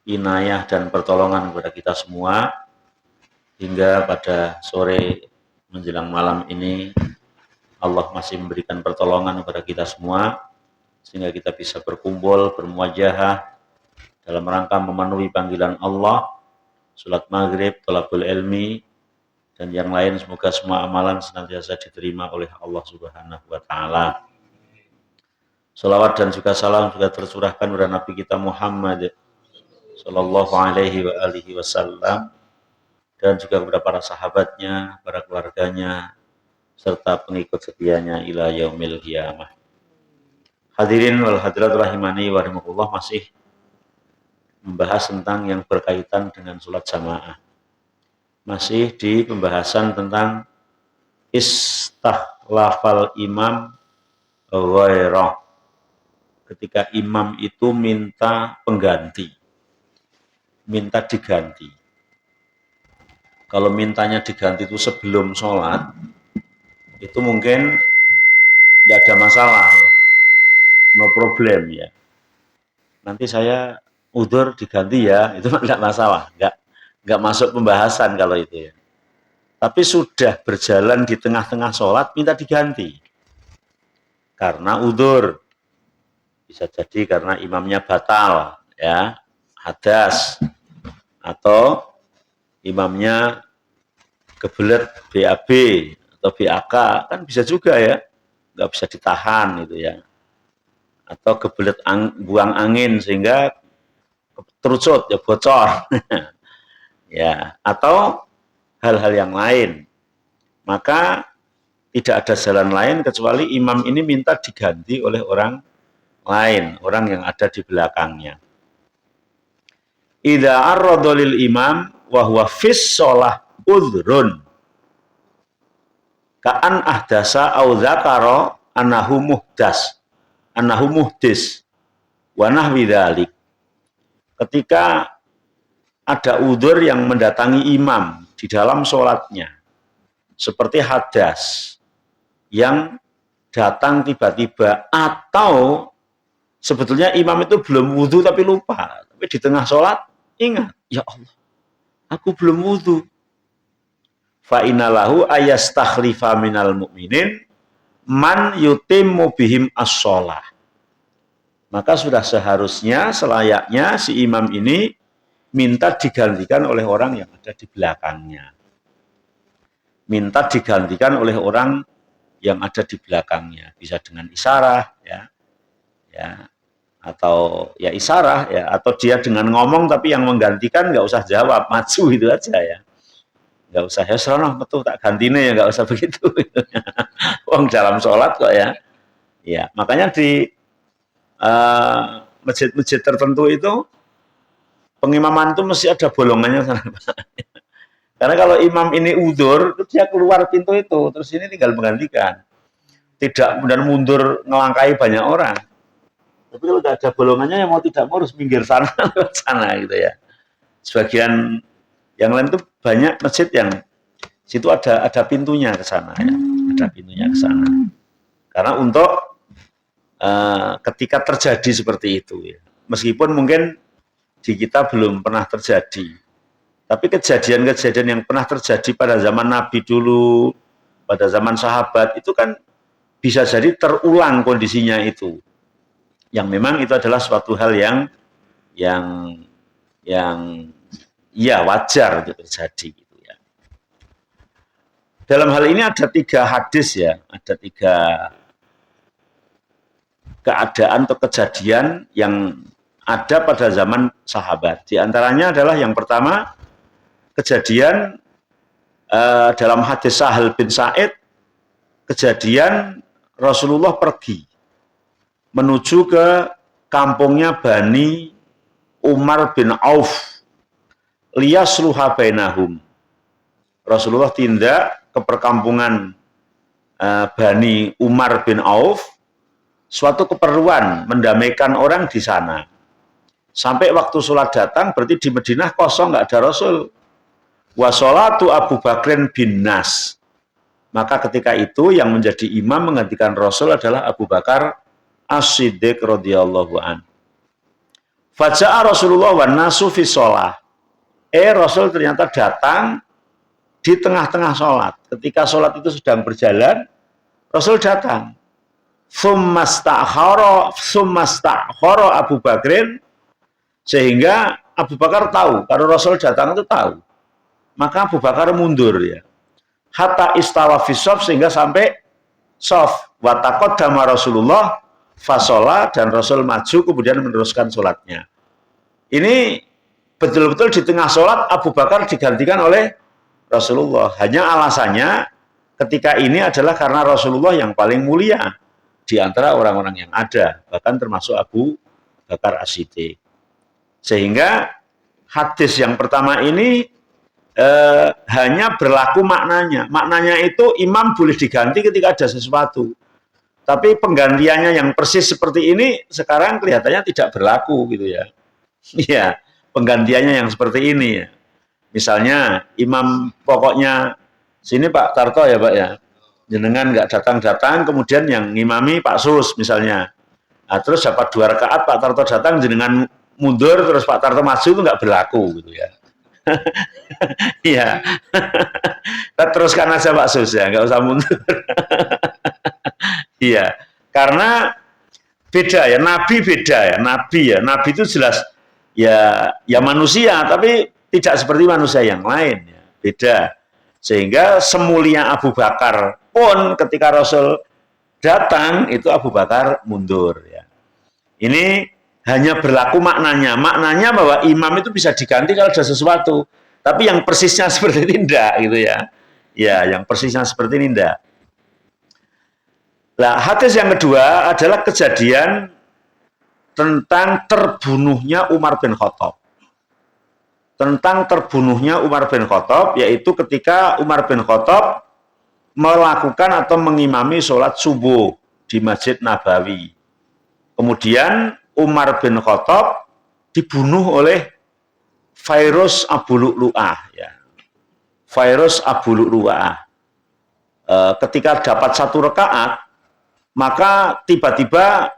inayah dan pertolongan kepada kita semua hingga pada sore menjelang malam ini Allah masih memberikan pertolongan kepada kita semua sehingga kita bisa berkumpul, bermuajahah dalam rangka memenuhi panggilan Allah, salat maghrib, thalabul ilmi, dan yang lain. Semoga semua amalan senantiasa diterima oleh Allah Subhanahu wa Ta'ala. Salawat dan juga salam juga tercurahkan kepada Nabi kita Muhammad Sallallahu Alaihi wa alihi Wasallam, dan juga kepada para sahabatnya, para keluarganya, serta pengikut setianya ila yaumil qiyamah. Hadirin wal hadirat rahimani wa rahimakumullah, masih membahas tentang yang berkaitan dengan sholat jamaah. Masih di pembahasan tentang istakhlafal imam ghairah. Ketika imam itu minta pengganti, minta diganti. Kalau mintanya diganti itu sebelum sholat, itu mungkin tidak ada masalah ya, no problem ya. Nanti saya udzur diganti ya, itu tidak masalah, nggak masuk pembahasan kalau itu ya. Tapi sudah berjalan di tengah-tengah sholat minta diganti karena udzur, bisa jadi karena imamnya batal ya, hadas, atau imamnya kebelet BAB atau BAK, kan bisa juga ya, nggak bisa ditahan itu ya, atau kebelet buang angin sehingga terucut ya, bocor ya, atau hal-hal yang lain, maka tidak ada jalan lain kecuali imam ini minta diganti oleh orang lain, orang yang ada di belakangnya. Idza arrada lil imam wa huwa fis shalah udhrun ka'an ahdasa au dzakara annahu muhdis wa nahwi dzalik. Ketika ada udzur yang mendatangi imam di dalam sholatnya, seperti hadas yang datang tiba-tiba, atau sebetulnya imam itu belum wudhu tapi lupa, tapi di tengah sholat ingat, ya Allah, aku belum wudhu. Fa innalahu ayastakhlifa minal mu'minin man yutimmu bihim as-sholah. Maka sudah seharusnya, selayaknya si imam ini minta digantikan oleh orang yang ada di belakangnya. Minta digantikan oleh orang yang ada di belakangnya, bisa dengan isyarah ya, atau ya isyarah ya, atau dia dengan ngomong tapi yang menggantikan nggak usah jawab, maju itu aja ya, nggak usah ya serono metu tak gantine ya, nggak usah begitu. Wong dalam sholat kok ya. Ya makanya di masjid-masjid tertentu itu pengimaman itu mesti ada bolongannya sana. Karena kalau imam ini udzur, dia keluar pintu itu, terus ini tinggal menggantikan. Tidak kemudian mundur ngelangkai banyak orang. Tapi kalau tidak ada bolongannya, yang mau tidak mau harus minggir sana, lewat sana gitu ya. Sebagian yang lain itu banyak masjid yang situ ada pintunya ke sana ya, ada pintunya ke sana. Karena untuk ketika terjadi seperti itu ya, meskipun mungkin di kita belum pernah terjadi, tapi kejadian-kejadian yang pernah terjadi pada zaman Nabi dulu, pada zaman sahabat itu kan bisa jadi terulang kondisinya itu. Yang memang itu adalah suatu hal yang ya wajar itu terjadi gitu ya. Dalam hal ini ada 3 hadis ya, ada 3 keadaan atau kejadian yang ada pada zaman sahabat. Di antaranya adalah yang pertama, kejadian dalam hadis Sahal bin Sa'id, kejadian Rasulullah pergi menuju ke kampungnya Bani Umar bin Auf liyasluha bainahum. Rasulullah tindak ke perkampungan Bani Umar bin Auf, suatu keperluan mendamaikan orang di sana. Sampai waktu sholat datang, berarti di Madinah kosong, nggak ada Rasul. Wa sholatu Abu Bakrin bin Nas. Maka ketika itu yang menjadi imam menggantikan Rasul adalah Abu Bakar As-Siddiq radhiyallahu an. Faja'a Rasulullah wan nasu fi shalah. Rasul ternyata datang di tengah-tengah sholat. Ketika sholat itu sedang berjalan, Rasul datang. Summastakhara Abu Bakrin, sehingga Abu Bakar tahu kalau Rasul datang itu tahu. Maka Abu Bakar mundur ya. Hatta istawa fi shaf, sehingga sampai shaf. Wa taqaddama Rasulullah fasola, dan Rasul maju kemudian meneruskan sholatnya. Ini betul-betul di tengah sholat Abu Bakar digantikan oleh Rasulullah. Hanya alasannya ketika ini adalah karena Rasulullah yang paling mulia di antara orang-orang yang ada, bahkan termasuk Abu Bakar As-Siddiq. Sehingga hadis yang pertama ini hanya berlaku maknanya. Maknanya itu imam boleh diganti ketika ada sesuatu. Tapi penggantiannya yang persis seperti ini sekarang kelihatannya tidak berlaku gitu ya. Iya, penggantiannya yang seperti ini ya. Misalnya imam pokoknya sini Pak Tarto ya Pak ya. Jenengan nggak datang-datang, kemudian yang ngimami Pak Sus misalnya. Nah, terus dapat 2 rakaat Pak Tarto datang, jenengan mundur terus Pak Tarto maju, itu nggak berlaku gitu ya. Iya. Kita teruskan aja Pak Sus ya, nggak usah mundur. Iya, karena beda ya, nabi beda ya, nabi itu jelas ya manusia, tapi tidak seperti manusia yang lain ya, beda. Sehingga semulia Abu Bakar pun ketika Rasul datang itu Abu Bakar mundur ya. Ini hanya berlaku maknanya bahwa imam itu bisa diganti kalau ada sesuatu, tapi yang persisnya seperti ini tidak gitu ya. Ya, yang persisnya seperti ini tidak. Nah, hadis yang kedua adalah kejadian tentang terbunuhnya Umar bin Khattab. Tentang terbunuhnya Umar bin Khattab, yaitu ketika Umar bin Khattab melakukan atau mengimami sholat subuh di Masjid Nabawi. Kemudian Umar bin Khattab dibunuh oleh Fairuz Abu Lu'lu'ah. Ya. Fairuz Abu Lu'lu'ah. Ketika dapat 1 rakaat, maka tiba-tiba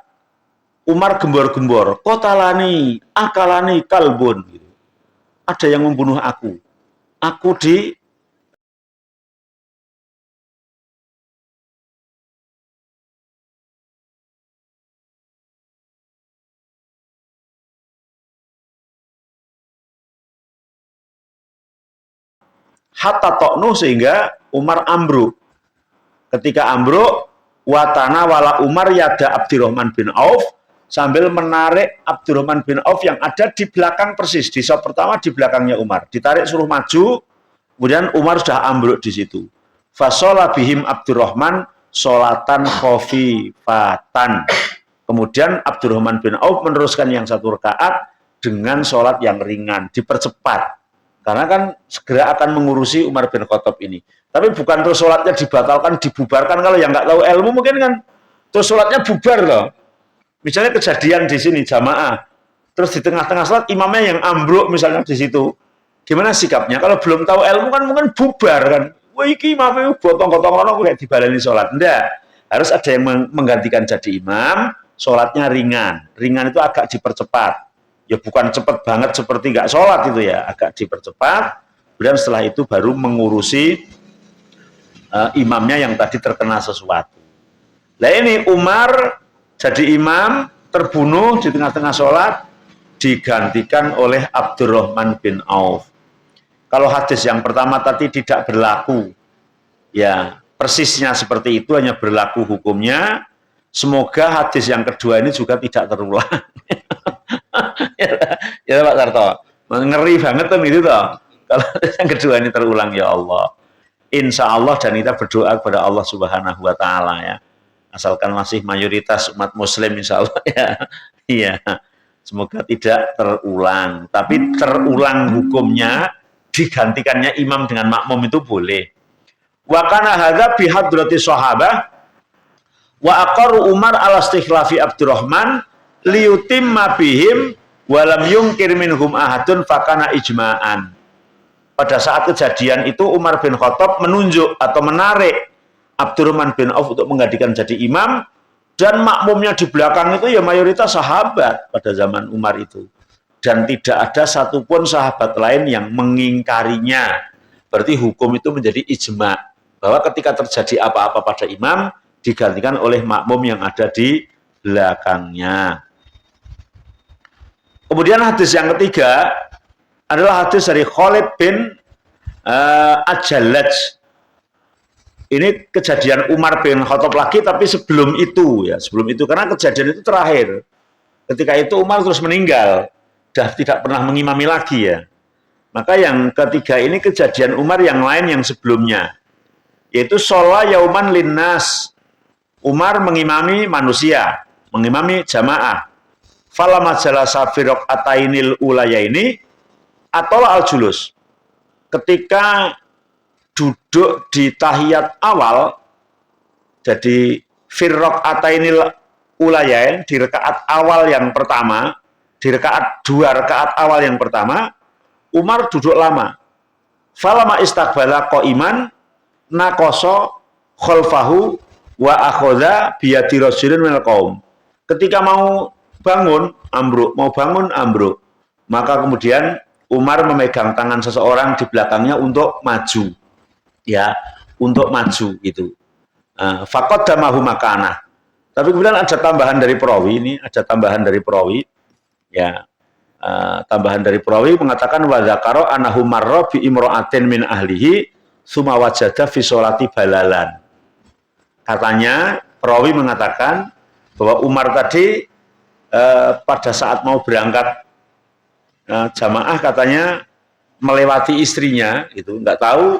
Umar gembor-gembor, kotalani, akalani kalbun. Gitu. Ada yang membunuh aku. Aku di hatta toknu, sehingga Umar ambruk. Ketika ambruk, watana wala Umar yada Abdurrahman bin Auf, sambil menarik Abdurrahman bin Auf yang ada di belakang persis, di shot pertama di belakangnya Umar. Ditarik suruh maju, kemudian Umar sudah ambruk di situ. Fasola bihim Abdurrahman sholatan khafifatan. Kemudian Abdurrahman bin Auf meneruskan yang 1 rakaat dengan sholat yang ringan, dipercepat. Karena kan segera akan mengurusi Umar bin Khattab ini. Tapi bukan terus sholatnya dibatalkan, dibubarkan. Kalau yang nggak tahu ilmu mungkin kan terus sholatnya bubar loh. Misalnya kejadian di sini jamaah, terus di tengah-tengah sholat imamnya yang ambruk misalnya di situ. Gimana sikapnya? Kalau belum tahu ilmu kan mungkin bubar kan. Wah iki imamnya gotong-gotong kayak dibaleni sholat. Enggak. Harus ada yang menggantikan jadi imam, sholatnya ringan. Ringan itu agak dipercepat. Ya bukan cepat banget seperti nggak sholat itu ya, agak dipercepat. Kemudian setelah itu baru mengurusi imamnya yang tadi terkena sesuatu. Nah ini Umar jadi imam, terbunuh di tengah-tengah sholat, digantikan oleh Abdurrahman bin Auf. Kalau hadis yang pertama tadi tidak berlaku, ya persisnya seperti itu, hanya berlaku hukumnya. Semoga hadis yang kedua ini juga tidak terulang. Ya Pak Tarto, ngeri banget kan gitu toh. Kalau yang kedua ini terulang, ya Allah. Insya Allah, dan kita berdoa kepada Allah Subhanahu wa Ta'ala ya. Asalkan masih mayoritas umat Muslim, insya Allah ya. Iya, semoga tidak terulang. Tapi terulang hukumnya, digantikannya imam dengan makmum itu boleh. Wa kana hadza bi hadrati sahabah wa aqarru Umar ala istikhlafi Abdurrahman liyutimma bihim wa lam yungkir minhum ahadun fakana ijma'an. Pada saat kejadian itu Umar bin Khattab menunjuk atau menarik Abdurrahman bin Auf untuk menggantikan jadi imam, dan makmumnya di belakang itu ya mayoritas sahabat pada zaman Umar itu. dan tidak ada satupun sahabat lain yang mengingkarinya. Berarti hukum itu menjadi ijma, bahwa ketika terjadi apa-apa pada imam, digantikan oleh makmum yang ada di belakangnya. Kemudian hadis yang ketiga adalah hadis dari Khalid bin Al-Jallaj. Ini kejadian Umar bin Khattab lagi, tapi sebelum itu ya, sebelum itu, karena kejadian itu terakhir. Ketika itu Umar terus meninggal, dah tidak pernah mengimami lagi ya. Maka yang ketiga ini kejadian Umar yang lain yang sebelumnya, yaitu sholat yauman linnas. Umar mengimami manusia, mengimami jamaah. Falamma jalasa fi raqatainil ulaya ini atau al-julus. Ketika duduk di tahiyat awal, jadi firrok atainil ulayain, di rakaat awal yang pertama, di rakaat 2 rakaat awal yang pertama, Umar duduk lama. Falama istiqbala qa'iman naqasa khalfahu wa akhadha biyadi rajulin minal qaum. Ketika mau bangun ambruk, mau bangun ambruk, maka kemudian Umar memegang tangan seseorang di belakangnya untuk maju. Ya, untuk maju itu. Faqaddamahu makanah. Tapi kemudian ada tambahan dari perawi ini, ada tambahan dari perawi. Ya. Tambahan dari perawi mengatakan wa dzakara annahu marra bi imra'atin min ahlihi summa wajada fi sholati balalan. Katanya perawi mengatakan bahwa Umar tadi pada saat mau berangkat jamaah katanya melewati istrinya, itu nggak tahu,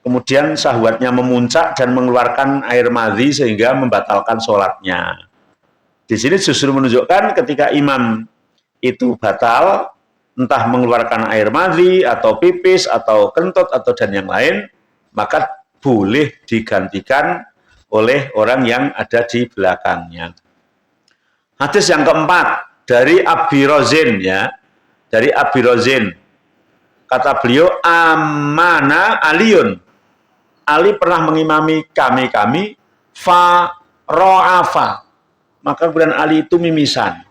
kemudian syahwatnya memuncak dan mengeluarkan air madhi sehingga membatalkan sholatnya. Di sini justru menunjukkan ketika imam itu batal, entah mengeluarkan air madhi atau pipis atau kentut atau dan yang lain, maka boleh digantikan oleh orang yang ada di belakangnya. Hadis yang keempat dari Abi Rozin ya, dari Abi Rozin, kata beliau, amana Aliun, Ali pernah mengimami kami fa ro'afa, maka kemudian Ali itu mimisan,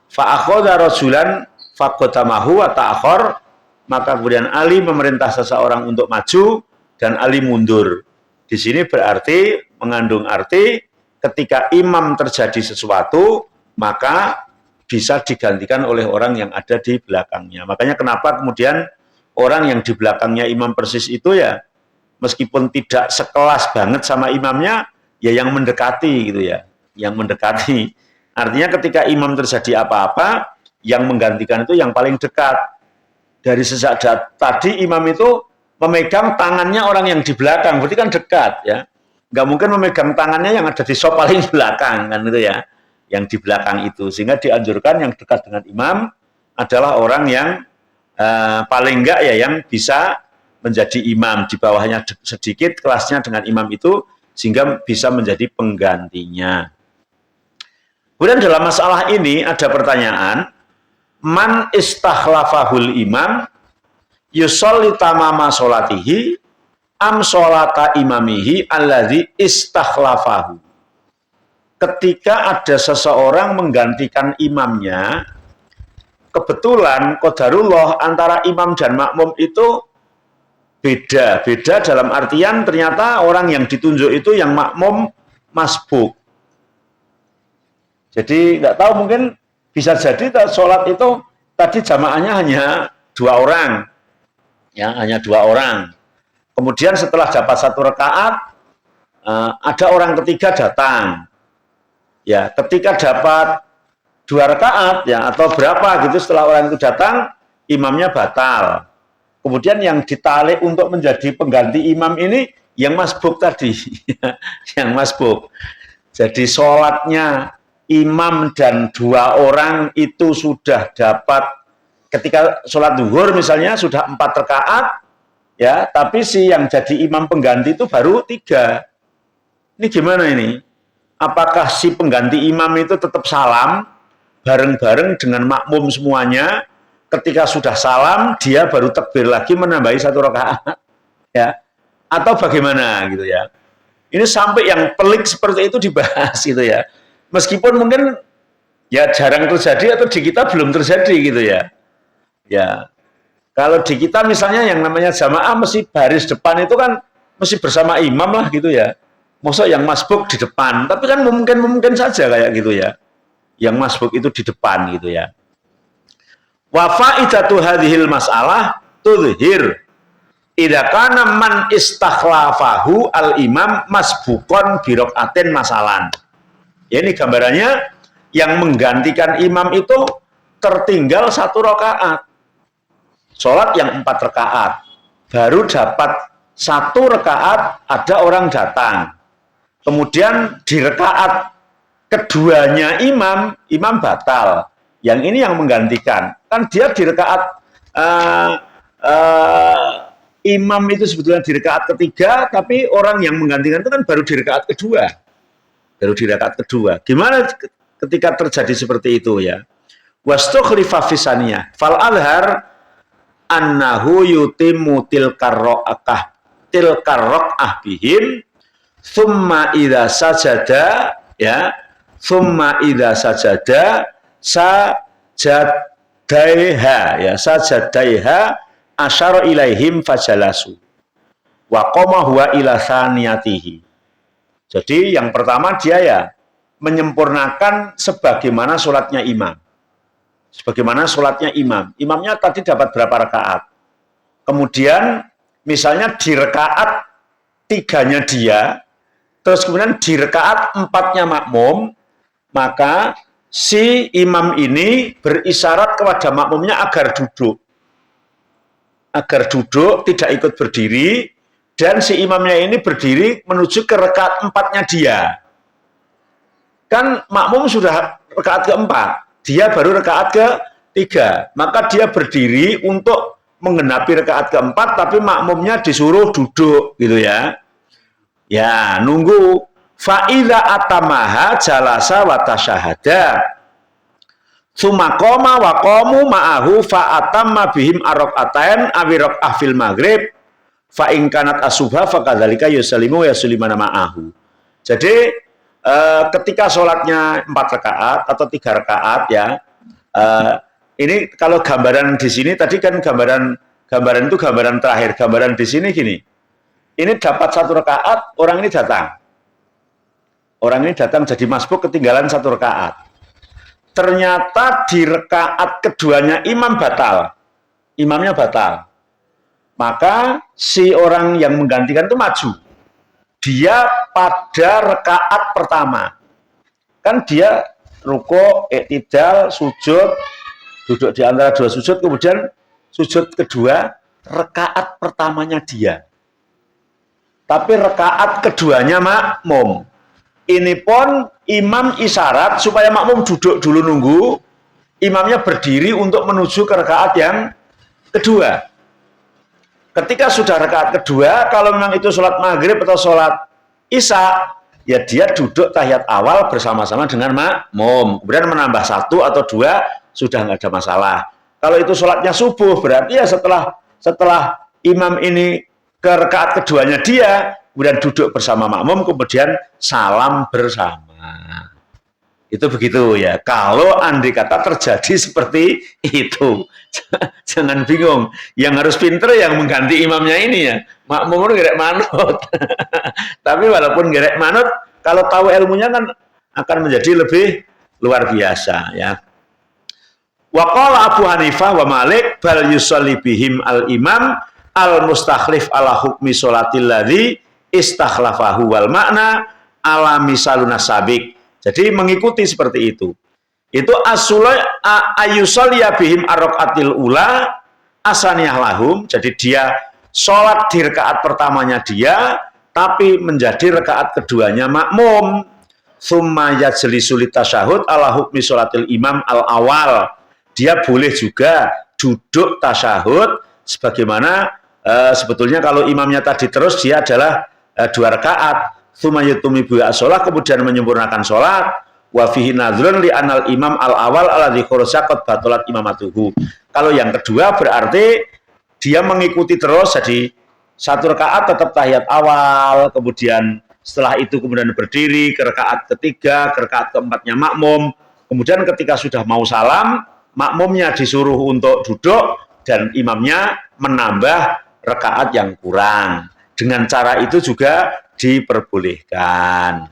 fa akhadha rajulan fa qadamahu wa ta'akhir, maka kemudian Ali memerintah seseorang untuk maju dan Ali mundur. Di sini berarti mengandung arti ketika imam terjadi sesuatu, maka bisa digantikan oleh orang yang ada di belakangnya. Makanya kenapa kemudian orang yang di belakangnya imam persis itu ya, meskipun tidak sekelas banget sama imamnya, ya yang mendekati gitu ya, yang mendekati. Artinya ketika imam terjadi apa-apa, yang menggantikan itu yang paling dekat. Dari sejak tadi imam itu memegang tangannya orang yang di belakang, berarti kan dekat ya. Nggak mungkin memegang tangannya yang ada di sop paling belakang kan itu ya, yang di belakang itu. Sehingga dianjurkan yang dekat dengan imam adalah orang yang paling enggak ya yang bisa menjadi imam, di bawahnya sedikit kelasnya dengan imam itu, sehingga bisa menjadi penggantinya. Kemudian dalam masalah ini ada pertanyaan, man istakhlafahul imam yusolli tamama sholatihi am sholata imamihi alladzi istakhlafahu. Ketika ada seseorang menggantikan imamnya, kebetulan qadarullah antara imam dan makmum itu beda dalam artian ternyata orang yang ditunjuk itu yang makmum masbuk. Jadi nggak tahu, mungkin bisa jadi sholat itu tadi jamaahnya hanya 2 orang, ya hanya 2 orang. Kemudian setelah dapat 1 rakaat, ada orang ketiga datang. Ya, ketika dapat 2 rakaat ya atau berapa gitu setelah orang itu datang, imamnya batal. Kemudian yang ditarik untuk menjadi pengganti imam ini yang masbuk tadi, yang masbuk. Jadi sholatnya imam dan 2 orang itu sudah dapat, ketika sholat zuhur misalnya sudah 4 rakaat, ya, tapi si yang jadi imam pengganti itu baru 3. Ini gimana ini? Apakah si pengganti imam itu tetap salam bareng-bareng dengan makmum semuanya? Ketika sudah salam, dia baru takbir lagi menambahi 1 rakaat, ya? Atau bagaimana gitu ya? Ini sampai yang pelik seperti itu dibahas gitu ya. Meskipun mungkin ya jarang terjadi atau di kita belum terjadi gitu ya. Ya, kalau di kita misalnya yang namanya jamaah mesti baris depan itu kan mesti bersama imam lah gitu ya. Masa yang masbuk di depan, tapi kan mungkin saja kayak gitu ya. Yang masbuk itu di depan gitu ya. Wa faidatu hadhil mas'alah tudhir idza kana man istakhlafahu al imam masbukon birokaatin masalan. Ya, ini gambarannya yang menggantikan imam itu tertinggal 1 rakaat. Sholat yang 4 rakaat. Baru dapat 1 rakaat ada orang datang. Kemudian di rakaat keduanya imam batal. Yang ini yang menggantikan. Kan dia di rakaat imam itu sebetulnya di rakaat ketiga, tapi orang yang menggantikan itu kan baru di rakaat kedua. Baru di rakaat kedua. Gimana ketika terjadi seperti itu ya? Wastukhlifa fisaniyah. Fal adhar annahu yutimmu tilkar raq'ah bihim thumma idza sajada ya thumma idza sajada sajadaiha asyara ilaihim fajalasu wa qama huwa ila thaniyatihi. Jadi yang pertama dia ya menyempurnakan sebagaimana sholatnya imam. Sebagaimana sholatnya imam. Imamnya tadi dapat berapa rakaat. Kemudian misalnya di rakaat 3-nya dia, terus kemudian di rakaat 4-nya makmum, maka si imam ini berisyarat kepada makmumnya agar duduk. Agar duduk, tidak ikut berdiri, dan si imamnya ini berdiri menuju ke rakaat 4-nya dia. Kan makmum sudah rakaat keempat. Dia baru rakaat ke-3, maka dia berdiri untuk menggenapi rakaat keempat, tapi makmumnya disuruh duduk, gitu ya. Ya, nunggu. Fa'idha atamaha jalasa wa tasyahada. Sumaqoma wa qamu ma'ahu fa'atamma bihim arraqatain awiraqah fil maghrib fa'in kanat asubha fakadzalika yusallimu yasulimana ma'ahu. Jadi ketika sholatnya 4 rakaat atau 3 rakaat ya, ini kalau gambaran di sini tadi kan gambaran itu gambaran terakhir. Gambaran di sini gini, ini dapat 1 rakaat, orang ini datang jadi masbuk ketinggalan 1 rakaat. Ternyata di rakaat keduanya imamnya batal. Maka si orang yang menggantikan itu maju. Dia pada rakaat pertama. Kan dia ruko, iktidal, sujud, duduk di antara 2 sujud, kemudian sujud kedua, rakaat pertamanya dia. Tapi rakaat keduanya makmum. Ini pun imam isyarat supaya makmum duduk dulu nunggu, imamnya berdiri untuk menuju ke rakaat yang kedua. Ketika sudah rakaat kedua, kalau memang itu sholat maghrib atau sholat isya, ya dia duduk tahiyat awal bersama-sama dengan makmum. Kemudian menambah 1 atau 2, sudah nggak ada masalah. Kalau itu sholatnya subuh, berarti ya setelah imam ini ke rakaat keduanya dia, kemudian duduk bersama makmum, kemudian salam bersama. Itu begitu ya. Kalau andai kata terjadi seperti itu, jangan bingung. Yang harus pinter yang mengganti imamnya ini ya. Makmum gerek manut. Tapi walaupun gerek manut, kalau tahu ilmunya kan akan menjadi lebih luar biasa ya. Wa qala Abu Hanifah wa Malik bal yusalli bihim al imam al mustakhlif ala hukmi sholatil ladzi istakhlafahu wal makna ala misaluna sabik. Jadi mengikuti seperti itu. Itu asulai ayusalliya bihim arraqatil ula asaniyah lahum. Jadi dia sholat di rakaat pertamanya dia, tapi menjadi rakaat keduanya makmum. Tsumma yajlisu litasyahud ala hukmi sholatil imam al awal. Dia boleh juga duduk tasyahud sebagaimana sebetulnya kalau imamnya tadi terus dia adalah 2 rakaat. Sumayutumi buya sholat, kemudian menyempurnakan sholat. Wa fihi nadhrun li anal imam al awal alladzi khurajaqat batalat imamatuhu. Kalau yang kedua berarti dia mengikuti terus, jadi 1 rakaat tetap tahiyat awal, kemudian setelah itu kemudian berdiri ke rakaat ketiga, ke rakaat keempatnya makmum. Kemudian ketika sudah mau salam, makmumnya disuruh untuk duduk, dan imamnya menambah rakaat yang kurang. Dengan cara itu juga diperbolehkan.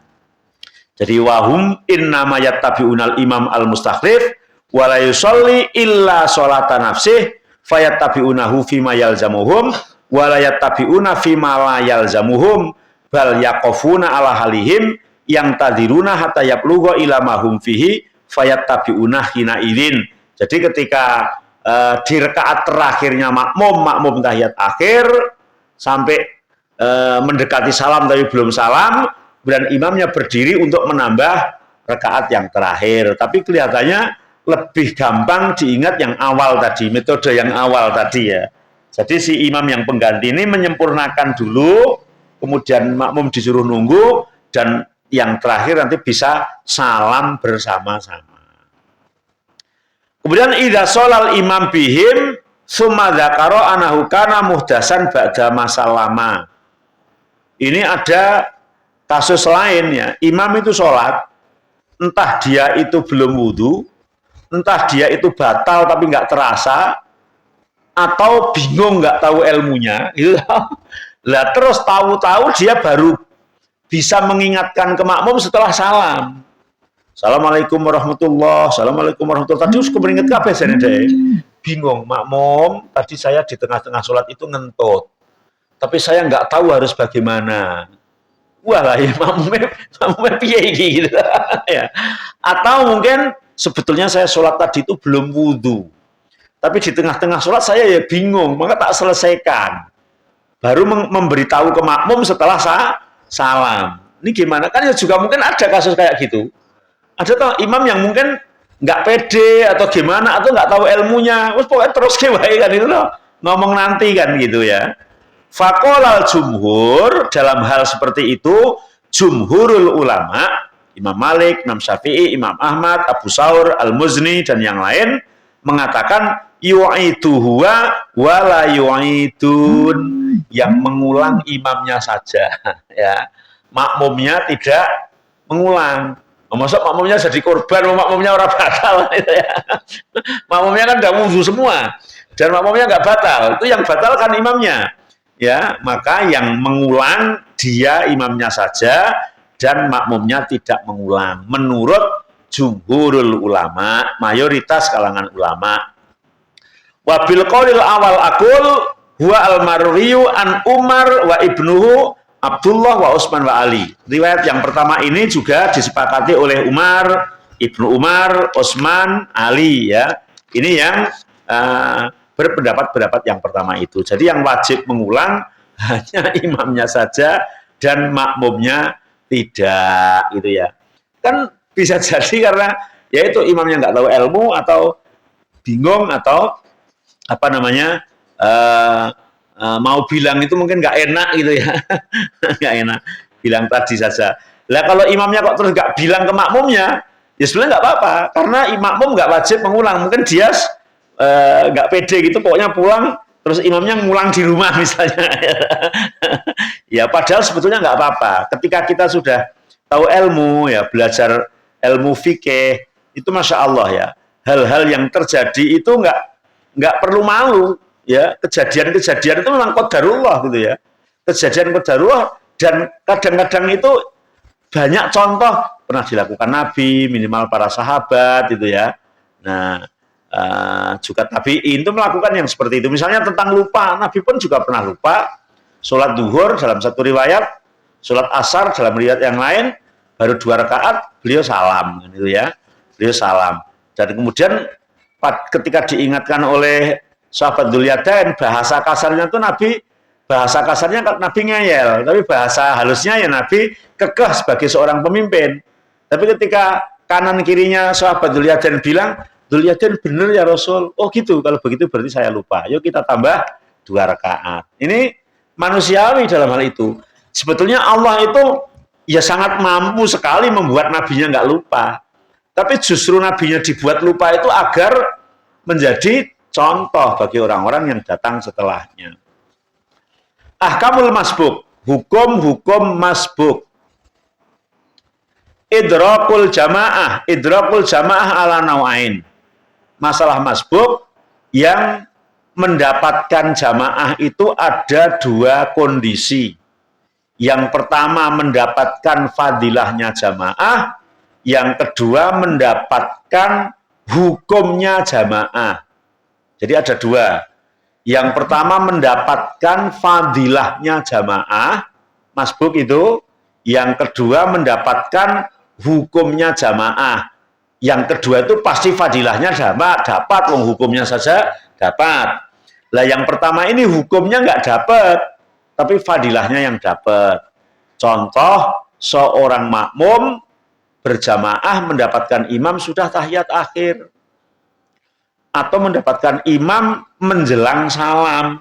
Jadi wahum innama yattabi'unal imam al-mustakhlif wa la yusolli illa sholata nafsih fayattabi'unahu fima yalzamuhum wa la yattabi'una fima la yalzamuhum bal yaqafuna ala halihim yang tadiruna hatta yablugha ila mahum fihi fayattabi'una hina idin. Jadi ketika di rakaat terakhirnya makmum tahiyat akhir sampai mendekati salam tapi belum salam, dan imamnya berdiri untuk menambah rakaat yang terakhir. Tapi kelihatannya lebih gampang diingat yang awal tadi, metode yang awal tadi ya. Jadi si imam yang pengganti ini menyempurnakan dulu, kemudian makmum disuruh nunggu, dan yang terakhir nanti bisa salam bersama-sama. Kemudian idza sholal imam bihim summa dzakara annahu kana muhdasan ba'da masallama. Ini ada kasus lain ya, imam itu sholat, entah dia itu belum wudhu, entah dia itu batal tapi nggak terasa, atau bingung nggak tahu ilmunya, gitu. Lah terus tahu-tahu dia baru bisa mengingatkan ke makmum setelah salam. Assalamualaikum warahmatullahi, assalamualaikum warahmatullahi. Tadi harus keperingat kabeh jane deh. Bingung, makmum, tadi saya di tengah-tengah sholat itu ngentut, tapi saya nggak tahu harus bagaimana. Wah lah ya, makmumnya piye gitu ya. Atau mungkin sebetulnya saya sholat tadi itu belum wudhu, tapi di tengah-tengah sholat saya ya bingung, maka tak selesaikan, baru memberitahu ke makmum setelah salam. Ini gimana? Kan ya juga mungkin ada kasus kayak gitu. Ada tuh imam yang mungkin nggak pede atau gimana, atau nggak tahu ilmunya, pokoknya terus kewae kan itu loh, ngomong nanti kan gitu ya. Faqolal jumhur, dalam hal seperti itu jumhurul ulama, Imam Malik, Imam Syafi'i, Imam Ahmad, Abu Saur, Al-Muzni dan yang lain mengatakan yu'idu huwa wala yu'idun, yang mengulang imamnya saja ya, makmumnya tidak mengulang. Masuk makmumnya jadi korban, makmumnya orang batal gitu ya. Makmumnya kan udah wudhu semua dan makmumnya nggak batal, itu yang batal kan imamnya. Ya, maka yang mengulang dia imamnya saja dan makmumnya tidak mengulang menurut jumhurul ulama, mayoritas kalangan ulama. Wabil qaulil awal aqul huwa al-marwiyu an Umar wa ibnuhu Abdullah wa Utsman wa Ali. Riwayat yang pertama ini juga disepakati oleh Umar, Ibnu Umar, Utsman, Ali ya. Ini yang berpendapat yang pertama itu. Jadi yang wajib mengulang hanya imamnya saja dan makmumnya tidak, gitu ya. Kan bisa jadi karena yaitu imamnya nggak tahu ilmu atau bingung atau apa namanya mau bilang itu mungkin nggak enak gitu ya, nggak enak bilang tadi saja. Lah kalau imamnya kok terus nggak bilang ke makmumnya, ya sebenarnya nggak apa-apa karena makmum nggak wajib mengulang. Mungkin dia nggak pede gitu, pokoknya pulang terus imamnya ngulang di rumah misalnya. Ya padahal sebetulnya nggak apa-apa. Ketika kita sudah tahu ilmu ya, belajar ilmu fikih itu masya Allah ya, hal-hal yang terjadi itu nggak perlu malu ya. Kejadian-kejadian itu memang qadarullah gitu ya, kejadian qadarullah, dan kadang-kadang itu banyak contoh pernah dilakukan Nabi, minimal para sahabat itu ya. Nah juga tabi'in itu melakukan yang seperti itu. Misalnya tentang lupa, Nabi pun juga pernah lupa. Sholat duhur dalam satu riwayat, sholat asar dalam riwayat yang lain, baru 2 rakaat beliau salam, gitu ya. Beliau salam. Dan kemudian ketika diingatkan oleh sahabat Dzul-Yadain, bahasa kasarnya itu bahasa kasarnya Nabi ngeyel, tapi bahasa halusnya ya Nabi kekeh sebagai seorang pemimpin. Tapi ketika kanan kirinya sahabat Dzul-Yadain bilang, Dzul-Yadain benar ya Rasul. Oh gitu, kalau begitu berarti saya lupa. Yuk kita tambah 2 rakaat. Ini manusiawi dalam hal itu. Sebetulnya Allah itu ya sangat mampu sekali membuat nabinya nggak lupa. Tapi justru nabinya dibuat lupa itu agar menjadi contoh bagi orang-orang yang datang setelahnya. Ahkamul masbuk, hukum-hukum masbuk. Idrakul jamaah ala nau'ain. Masalah masbuk yang mendapatkan jamaah itu ada dua kondisi. Yang pertama mendapatkan fadilahnya jamaah, yang kedua mendapatkan hukumnya jamaah. Jadi ada dua. Yang pertama mendapatkan fadilahnya jamaah, masbuk itu. Yang kedua mendapatkan hukumnya jamaah. Yang kedua itu pasti fadilahnya dapat, hukumnya saja dapat. Lah yang pertama ini hukumnya nggak dapat, tapi fadilahnya yang dapat. Contoh, seorang makmum berjamaah mendapatkan imam sudah tahiyat akhir. Atau mendapatkan imam menjelang salam.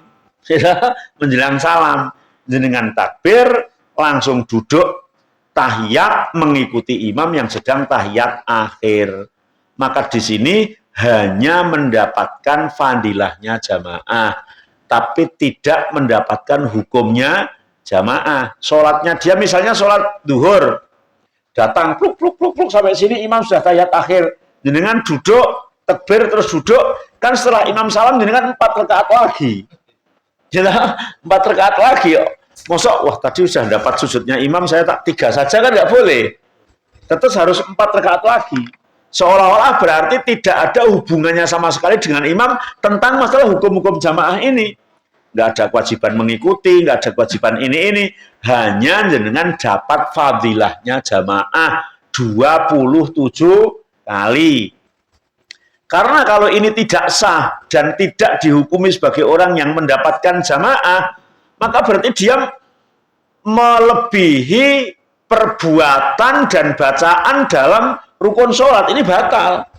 Menjelang salam. Dengan takbir, langsung duduk tahiyat mengikuti imam yang sedang tahiyat akhir. Maka di sini hanya mendapatkan fadilahnya jamaah, tapi tidak mendapatkan hukumnya jamaah. Sholatnya dia misalnya sholat duhur, datang pluk sampai sini imam sudah tahiyat akhir, jenengan duduk takbir terus duduk, kan setelah imam salam jenengan 4 rakaat lagi. Jelas 4 rakaat lagi. Mosok wah tadi sudah dapat sujudnya imam, saya tak 3 saja kan nggak boleh. Tetap harus 4 rakaat lagi. Seolah-olah berarti tidak ada hubungannya sama sekali dengan imam tentang masalah hukum-hukum jamaah ini. Nggak ada kewajiban mengikuti, nggak ada kewajiban ini. Hanya jenengan dapat fadilahnya jamaah 27 kali. Karena kalau ini tidak sah dan tidak dihukumi sebagai orang yang mendapatkan jamaah, maka berarti dia melebihi perbuatan dan bacaan dalam rukun sholat. Ini batal.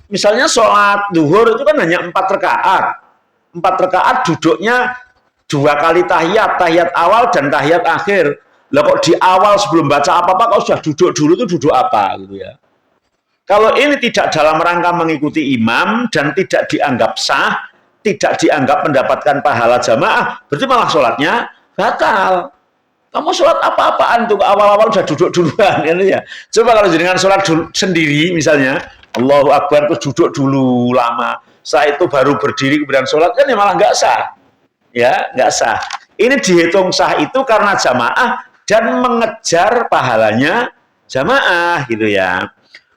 Misalnya sholat duhur itu kan hanya 4 rakaat. 4 rakaat duduknya 2 kali tahiyat. Tahiyat awal dan tahiyat akhir. Lah kok di awal sebelum baca apa-apa kau sudah duduk dulu, itu duduk apa gitu ya. Kalau ini tidak dalam rangka mengikuti imam dan tidak dianggap sah, tidak dianggap mendapatkan pahala jamaah, berarti malah sholatnya batal. Kamu sholat apa-apaan tuh awal-awal sudah duduk duluan gitu ya. Coba kalau jenengan sholat sendiri misalnya, Allahu Akbar terus duduk dulu lama, setelah itu baru berdiri kemudian sholat, kan ya malah nggak sah. Ya, nggak sah. Ini dihitung sah itu karena jamaah dan mengejar pahalanya jamaah gitu ya.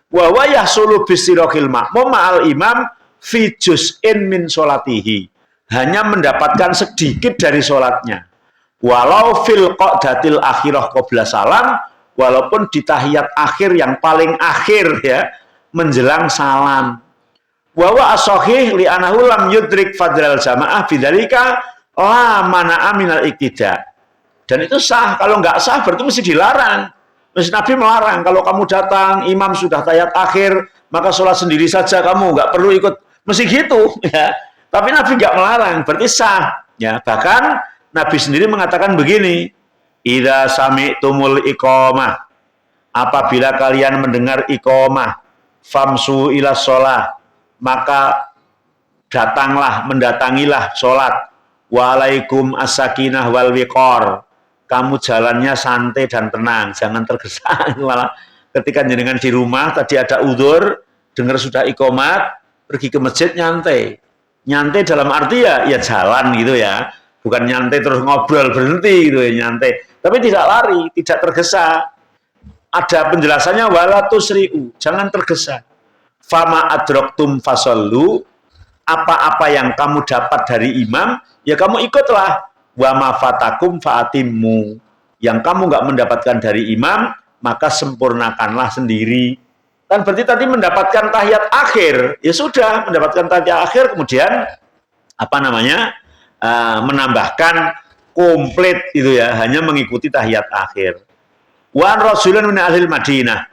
Wa wa yahsulu bisirokil makmum ma'al imam fi juz'in min sholatihi. Hanya mendapatkan sedikit dari sholatnya. Walau fil qadatil akhirah qabla salam, walaupun di tahiyat akhir yang paling akhir ya, menjelang salam. Wa wa as-sahih li anahu lam yudrik fadlal jamaah bidzalika la mana'a minal iktida. Dan itu sah. Kalau nggak sah berarti mesti dilarang. Mesti Nabi melarang, kalau kamu datang imam sudah tahiyat akhir, maka sholat sendiri saja, kamu nggak perlu ikut. Mesti gitu ya. Tapi Nabi nggak melarang, berarti sah ya. Bahkan Nabi sendiri mengatakan begini, idza sami'tumul iqamah, apabila kalian mendengar iqamah, famsu ila sholat, maka mendatangilah sholat. Waalaikum as-sakinah wal wiqor, kamu jalannya santai dan tenang, jangan tergesa. Malah ketika jenengan di rumah tadi ada udzur, dengar sudah iqamat, pergi ke masjid nyantai. Nyantai dalam arti ya jalan gitu ya. Bukan nyantai terus ngobrol berhenti gitu ya, nyantai. Tapi tidak lari, tidak tergesa. Ada penjelasannya wala tusri'u, jangan tergesa. Fama adroktum fasallu, apa-apa yang kamu dapat dari imam, ya kamu ikutlah. Wa ma fatakum fa'atimmu, yang kamu nggak mendapatkan dari imam, maka sempurnakanlah sendiri. Kan berarti tadi mendapatkan tahiyat akhir, ya sudah mendapatkan tahiyat akhir, kemudian menambahkan komplit itu ya, hanya mengikuti tahiyat akhir. Wa rasulun min ahlil Madinah,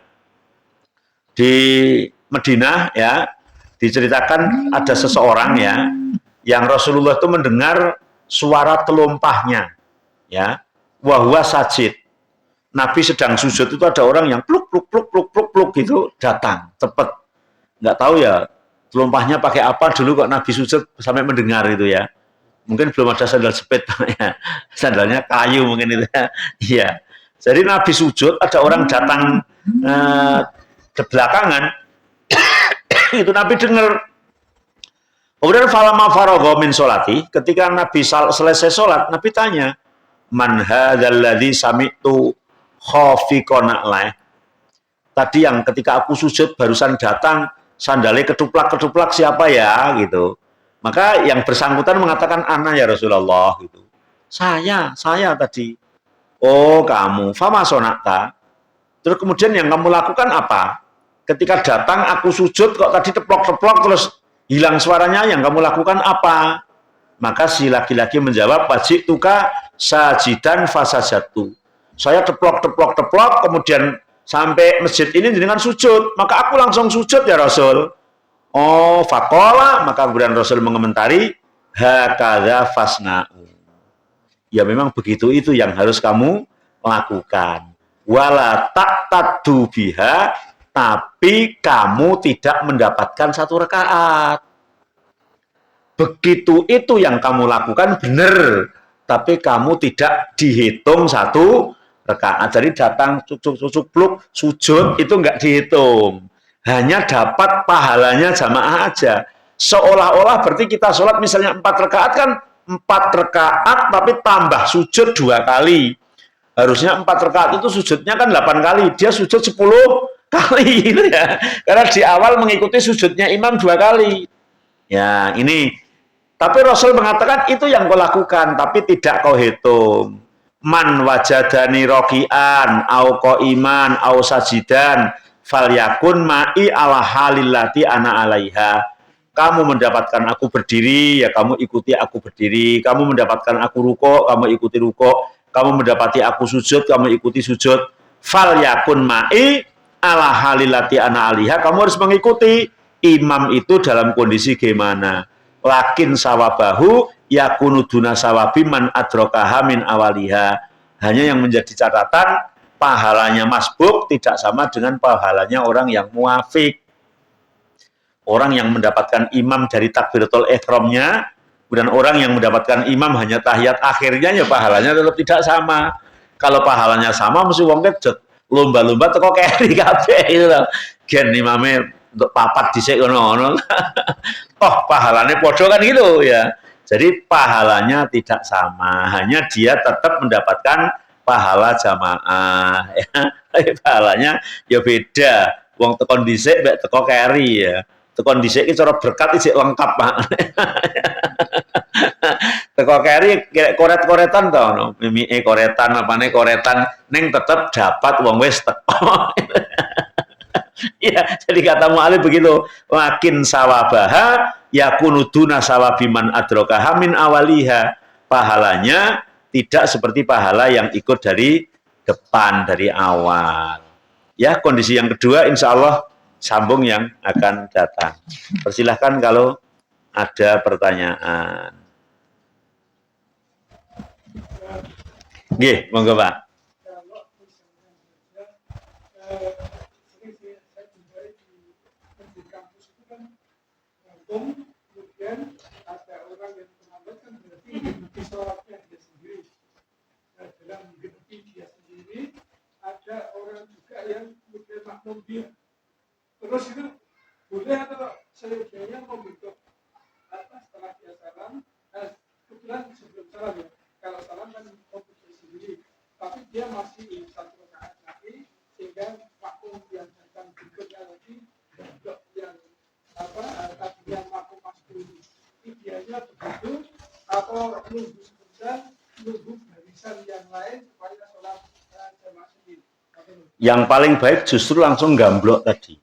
di Madinah ya diceritakan ada seseorang ya yang Rasulullah itu mendengar suara telumpahnya ya, wahwa sajid. Nabi sedang sujud itu ada orang yang pluk gitu datang cepet, nggak tahu ya telumpahnya pakai apa dulu kok Nabi sujud sampai mendengar itu ya. Mungkin belum ada sandal jepit ya. Sandalnya kayu mungkin itu ya. Iya. Jadi Nabi sujud, ada orang datang ke belakangan, itu Nabi dengar Kemudian falama faragha min sholati, ketika Nabi selesai sholat, Nabi tanya, man hadzal ladzi sami'tu khafiqan alaih. Tadi yang ketika aku sujud barusan datang sandalnya keduplak-keduplak siapa ya gitu. Maka yang bersangkutan mengatakan ana ya Rasulullah gitu. Saya tadi. Oh, kamu. Fama sonata. Terus kemudian yang kamu lakukan apa? Ketika datang aku sujud kok tadi teplok-teplok terus hilang suaranya, yang kamu lakukan apa? Maka si laki-laki menjawab, wajituka sajidan fasajatu. Saya teplok, kemudian sampai masjid ini dengan sujud, maka aku langsung sujud ya Rasul. Oh, fakola, maka kemudian Rasul mengomentari, hakadha fasna'u. Ya memang begitu, itu yang harus kamu lakukan. Wala taqtaddu biha, tapi kamu tidak mendapatkan satu rakaat. Begitu itu yang kamu lakukan benar, tapi kamu tidak dihitung satu rakaat. Jadi datang cucuk pluk sujud itu enggak dihitung. Hanya dapat pahalanya jamaah aja. Seolah-olah berarti kita sholat misalnya 4 rakaat kan 4 rakaat tapi tambah sujud 2 kali. Harusnya 4 rakaat itu sujudnya kan 8 kali. Dia sujud 10 kali gitu ya. Karena di awal mengikuti sujudnya imam 2 kali. Ya, ini. Tapi Rasul mengatakan itu yang kau lakukan, tapi tidak kau hitung. Man wajadani roki'an, au qaiman, au sajidan, falyakun ma'i ala halillati ana alaiha. Kamu mendapatkan aku berdiri, ya kamu ikuti aku berdiri. Kamu mendapatkan aku ruko, kamu ikuti ruko. Kamu mendapati aku sujud, kamu ikuti sujud. Falyakun ma'i ala halillati ana alaiha. Kamu harus mengikuti imam itu dalam kondisi gimana. Lakin sawabahu yakunu duna sawabi man adrokaha min awaliha. Hanya yang menjadi catatan, pahalanya masbuk tidak sama dengan pahalanya orang yang muafik. Orang yang mendapatkan imam dari takbiratul ihramnya, kemudian orang yang mendapatkan imam hanya tahiyat akhirnya, ya pahalanya tetap tidak sama. Kalau pahalanya sama, mesti wong kejet lomba-lomba teko keri kabeh gitu loh. Gen imame untuk papat dhisik ngono-ngono. Oh, pahalanya podo kan gitu ya. Jadi pahalanya tidak sama, hanya dia tetap mendapatkan pahala jamaah ya. Pahalanya ya beda. Wong tekon dhisik mek teko keri ya. Tekon dhisik iki cara berkat isih lengkap, Pak. Teko keri koret-koretan to no. Mimike koretan, apane koretan ning tetep dapat wong wis teko. Ya, jadi kata mu'alif begitu. Lakin sawabaha yakunu duna sawabiman adrokaha min awaliha. Pahalanya tidak seperti pahala yang ikut dari depan, dari awal. Ya, kondisi yang kedua insya Allah sambung yang akan datang. Persilahkan kalau ada pertanyaan. Nggih, monggo Pak. Kemudian ada orang yang terlambat kan berarti mengikuti sholatnya dia sendiri. Nah, dalam mengikuti dia sendiri ada orang juga yang kemudian makmum dia. Terus itu boleh atau seyogianya membentuk setelah dia salam, kebetulan sebelum salam ya. Kalau salam kan membentuk sendiri, tapi dia masih satu rakaat lagi sehingga makmum yang datang berikutnya lagi bentuk yang tadi yang mampu masuk idealnya begitu atau nunggu sebentar nunggu barisan yang lain supaya sholat jamaah sendiri. Yang paling baik justru langsung gamblok tadi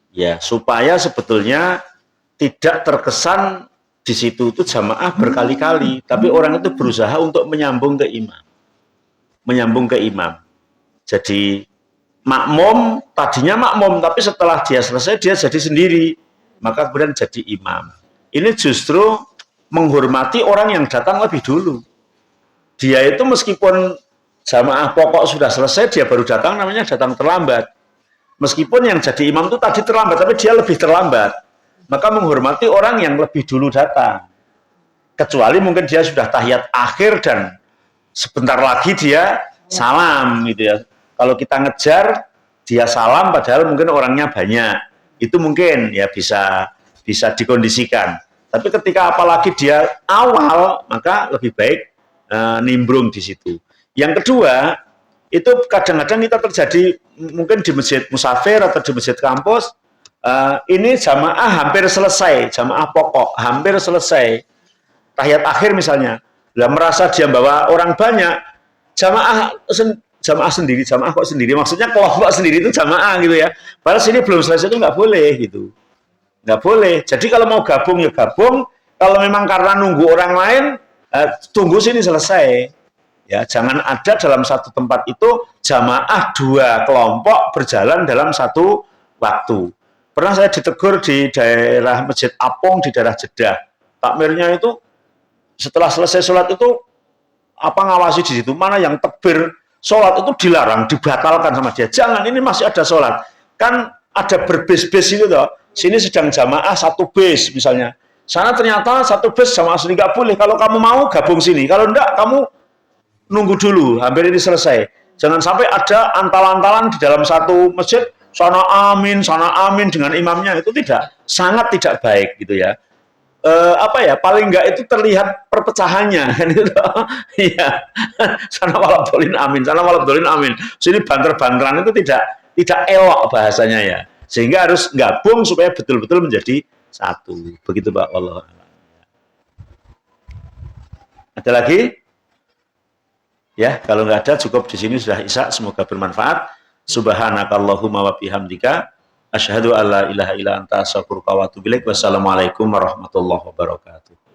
ya, supaya sebetulnya tidak terkesan di situ itu jamaah berkali-kali, tapi orang itu berusaha untuk menyambung ke imam. Jadi makmum, tadinya makmum, tapi setelah dia selesai, dia jadi sendiri. Maka kemudian jadi imam. Ini justru menghormati orang yang datang lebih dulu. Dia itu meskipun jamaah pokok sudah selesai, dia baru datang, namanya datang terlambat. Meskipun yang jadi imam itu tadi terlambat, tapi dia lebih terlambat. Maka menghormati orang yang lebih dulu datang. Kecuali mungkin dia sudah tahiyat akhir dan sebentar lagi dia salam gitu ya. Kalau kita ngejar dia salam padahal mungkin orangnya banyak, itu mungkin ya bisa bisa dikondisikan. Tapi ketika apalagi dia awal, maka lebih baik nimbrung di situ. Yang kedua, itu kadang-kadang kita terjadi mungkin di masjid musafir atau di masjid kampus, ini jamaah hampir selesai, jamaah pokok hampir selesai, tahiyat akhir misalnya, merasa dia bawa orang banyak, jamaah sendiri, jamaah kok sendiri, maksudnya kelompok sendiri itu jamaah gitu ya, padahal sini belum selesai, itu nggak boleh gitu, nggak boleh. Jadi kalau mau gabung ya gabung, kalau memang karena nunggu orang lain, tunggu sini selesai. Ya, jangan ada dalam satu tempat itu jamaah dua kelompok berjalan dalam satu waktu. Pernah saya ditegur di daerah Masjid Apung di daerah Jeddah. Takmirnya itu setelah selesai sholat itu ngawasi di situ, mana yang tekbir sholat itu dilarang, dibatalkan sama dia. Jangan, ini masih ada sholat. Kan ada berbes-bes itu toh. Sini sedang jamaah satu bes misalnya. Sana ternyata satu bes jamaah sini nggak boleh. Kalau kamu mau gabung sini, kalau enggak kamu nunggu dulu, hampir ini selesai. Jangan sampai ada antal-antalan di dalam satu masjid, sana amin dengan imamnya, itu sangat tidak baik gitu ya. Paling enggak itu terlihat perpecahannya kan gitu. Iya. Sana walabdolin amin, sana walabdolin amin. Sini banter-banteran itu tidak elok bahasanya ya. Sehingga harus gabung supaya betul-betul menjadi satu. Begitu Pak Allah. Ada lagi? Ya, kalau nggak ada cukup di sini sudah isya, semoga bermanfaat. Subhanakallahumma wa bihamdika asyhadu alla ilaha illa anta astaghfiruka wa atubu ilaik. Wassalamualaikum warahmatullahi wabarakatuh.